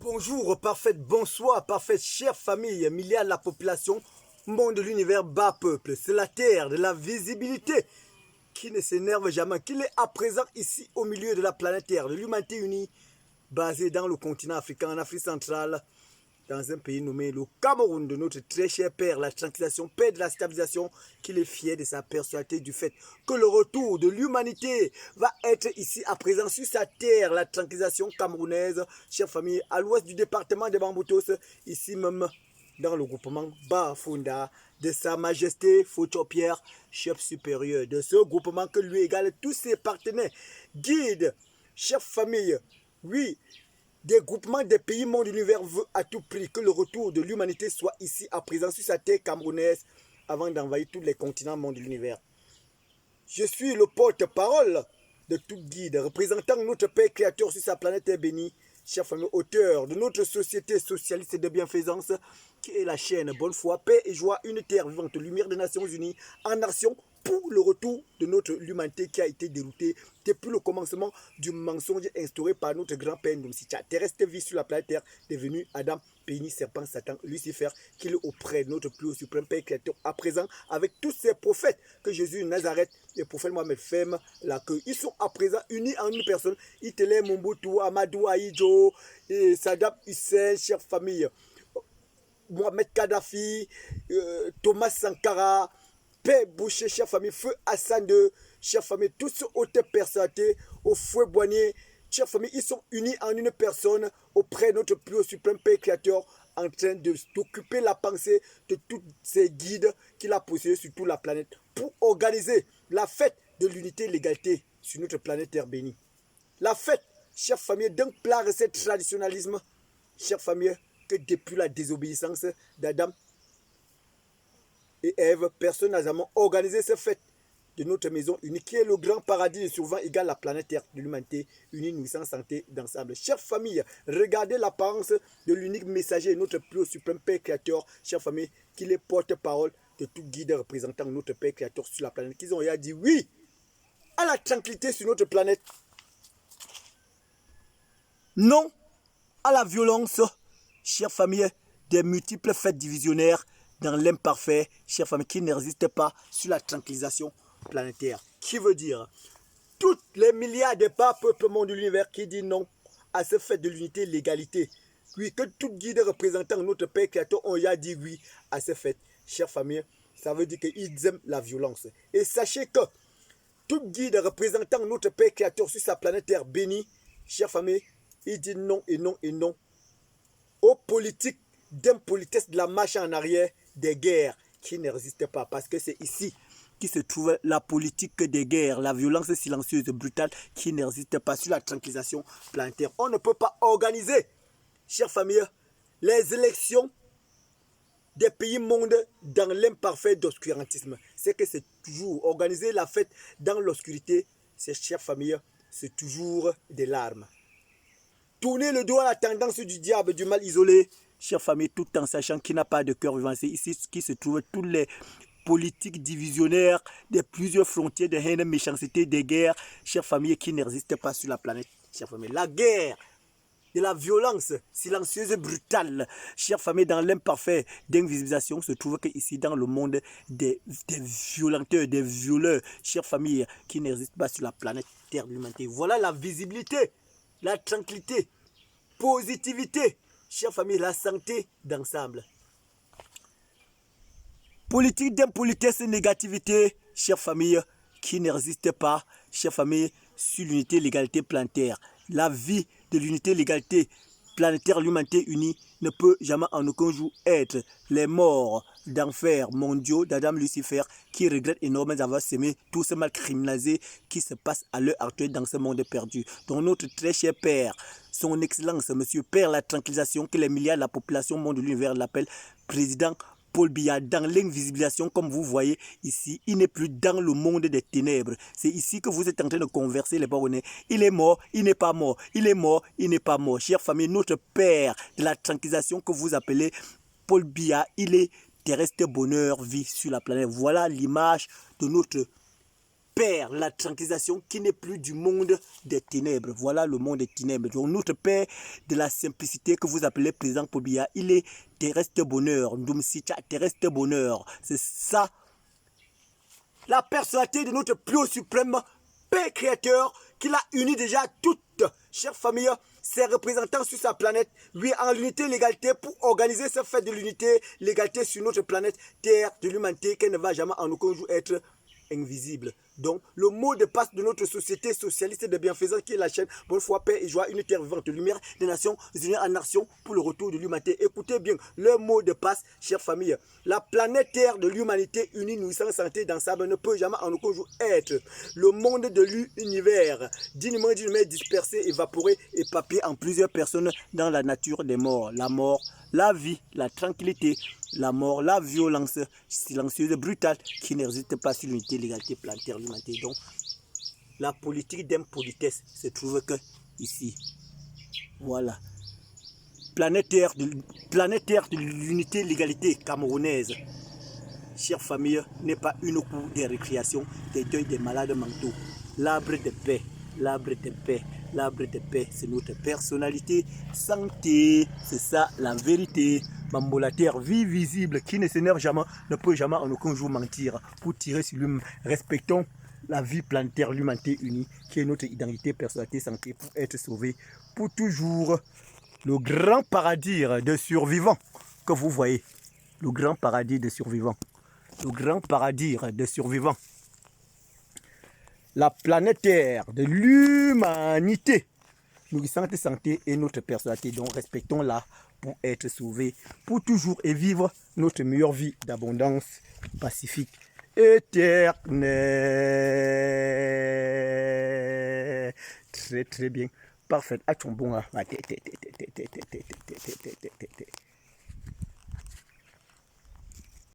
Bonjour, parfaite, bonsoir, parfaite, chère famille, milliards de la population, monde de l'univers, bas peuple. C'est la terre de la visibilité qui ne s'énerve jamais, qui est à présent ici au milieu de la planète Terre, de l'humanité unie, basée dans le continent africain, en Afrique centrale, dans un pays nommé le Cameroun, de notre très cher père, la tranquillisation, paix de la stabilisation, qu'il est fier de sa personnalité du fait que le retour de l'humanité va être ici à présent sur sa terre, la tranquillisation camerounaise, chère famille, à l'ouest du département de Bamboutos, ici même dans le groupement Bafunda, de sa majesté Focho Pierre, chef supérieur de ce groupement que lui égale tous ses partenaires, guide, chef famille, oui, des groupements des pays monde l'univers veut à tout prix que le retour de l'humanité soit ici à présent sur sa terre camerounaise avant d'envahir tous les continents monde de l'univers. Je suis le porte-parole de tout guide représentant notre Père Créateur sur sa planète Terre bénie, chère famille, auteur de notre société socialiste de bienfaisance qui est la chaîne Bonne Foi, Paix et Joie, une terre vivante, lumière des Nations Unies en action pour le retour de notre humanité qui a été déroutée depuis le commencement du mensonge instauré par notre grand-père Ndomsicha. Terrestre vie sur la planète Terre, devenu Adam, Pénis, Serpent, Satan, Lucifer, qui est auprès de notre plus haut suprême Père Créateur, à présent avec tous ces prophètes que Jésus Nazareth, les prophètes Mohamed ferme l'accueil. Ils sont à présent unis en une personne. Itele Mobutu, Amadou Aïdjo, Saddam Hussein, chère famille, Mohamed Kadhafi, Thomas Sankara, Père Boucher, chère famille, Feu Hassan II, chère famille, tous ces hautes personnalités, au fouet Boigné, chère famille, ils sont unis en une personne auprès de notre plus haut suprême Père Créateur, en train d'occuper la pensée de tous ces guides qu'il a possédés sur toute la planète pour organiser la fête de l'unité et l'égalité sur notre planète Terre bénie. La fête, chère famille, d'un plat recette traditionnalisme, chère famille, que depuis la désobéissance d'Adam et Ève, personne n'a jamais organisé cette fête de notre maison unie, qui est le grand paradis de survivants égal la planète Terre de l'humanité unie, nous en santé d'ensemble. Chère famille, regardez l'apparence de l'unique messager, notre plus haut suprême Père Créateur, chère famille, qu'il est porte-parole de tout guide représentant notre Père Créateur sur la planète, qu'ils ont dit oui à la tranquillité sur notre planète, non à la violence, chère famille, des multiples fêtes divisionnaires dans l'imparfait, chère famille, qui ne résiste pas sur la tranquillisation planétaire. Qui veut dire toutes les milliards de peuples monde de l'univers qui disent non à ce fait de l'unité et de l'égalité. Oui, que tout guide représentant notre Père Créateur ont dit oui à ce fait. Chère famille, ça veut dire qu'ils aiment la violence. Et sachez que tout guide représentant notre Père Créateur sur sa planète Terre bénie, chère famille, il dit non et non et non aux politiques d'impolitesse, de la marche en arrière, des guerres qui ne résistent pas. Parce que c'est ici qui se trouve la politique des guerres, la violence silencieuse, brutale, qui ne résiste pas sur la tranquillisation planétaire. On ne peut pas organiser, chère famille, les élections des pays monde dans l'imparfait d'obscurantisme. C'est que c'est toujours organiser la fête dans l'obscurité, c'est, chère famille, c'est toujours des larmes. Tourner le dos à la tendance du diable, du mal isolé, chère famille, tout en sachant qu'il n'a pas de cœur vivant. C'est ici qui se trouvent tous les politiques divisionnaires de plusieurs frontières de haine, méchanceté, des guerres, chère famille, qui ne résistent pas sur la planète. Chère famille, la guerre, de la violence silencieuse et brutale, chère famille, dans l'imparfait d'invisibilisation, se trouve qu'ici dans le monde des violenteurs, des violeurs, chère famille, qui ne résistent pas sur la planète Terre de l'humanité. Voilà la visibilité, la tranquillité, positivité, chère famille, la santé d'ensemble. Politique d'impolitesse et négativité, chère famille, qui ne résiste pas, chère famille, sur l'unité et l'égalité planétaire. La vie de l'unité et l'égalité planétaire, l'humanité unie, ne peut jamais en aucun jour être les morts d'enfer mondiaux d'Adam Lucifer qui regrettent énormément d'avoir semé tout ce mal criminalisé qui se passe à l'heure actuelle dans ce monde perdu. Donc notre très cher Père, son Excellence, Monsieur Père, la tranquillisation, que les milliards de la population monde de l'univers l'appellent président Paul Biya, dans l'invisibilisation, comme vous voyez ici, il n'est plus dans le monde des ténèbres. C'est ici que vous êtes en train de converser les Baronais. Il est mort, il n'est pas mort. Il est mort, il n'est pas mort. Chère famille, notre Père de la tranquillisation que vous appelez Paul Biya, il est terrestre bonheur, vie sur la planète. Voilà l'image de notre Père, la tranquillisation qui n'est plus du monde des ténèbres. Voilà le monde des ténèbres. Donc notre Père de la simplicité que vous appelez Président Pobia, il est terrestre bonheur. Ndoumsicha, terrestre bonheur. C'est ça la personnalité de notre plus haut suprême Père créateur qui l'a uni déjà toute, chère famille, ses représentants sur sa planète, lui en l'unité, l'égalité pour organiser ce fait de l'unité, l'égalité sur notre planète Terre, de l'humanité, qu'elle ne va jamais en aucun jour être invisible. Donc, le mot de passe de notre société socialiste de bienfaisance qui est la chaîne Bonne foi, paix et joie, une terre vivante, lumière des nations, unies en nation pour le retour de l'humanité. Écoutez bien le mot de passe, chère famille. La planète Terre de l'humanité unie, nourrissant, santé, dansable ne peut jamais en aucun jour être le monde de l'univers, dignement d'une mer dispersée, évaporée, éparpillée en plusieurs personnes dans la nature des morts. La mort, la vie, la tranquillité, la mort, la violence silencieuse et brutale qui n'existe pas sur l'unité, l'égalité planétaire, l'humanité. Donc, la politique d'impolitesse se trouve que ici. Voilà. Planète Terre de l'unité, l'égalité camerounaise. Chère famille, n'est pas une cour des récréations, des deuils des malades mentaux. L'arbre de paix, l'arbre de paix, l'arbre de paix, c'est notre personnalité, santé, c'est ça la vérité. Bambola Terre, vie visible, qui ne s'énerve jamais, ne peut jamais en aucun jour mentir. Pour tirer sur lui, respectons la vie planétaire, l'humanité unie, qui est notre identité, personnalité, santé, pour être sauvé pour toujours. Le grand paradis de survivants que vous voyez, le grand paradis de survivants. Le grand paradis de survivants. La planète Terre de l'humanité. Nourrissante santé et notre personnalité. Donc respectons-la pour être sauvés pour toujours et vivre notre meilleure vie d'abondance pacifique éternelle. Très très bien. Parfait. À ton bon.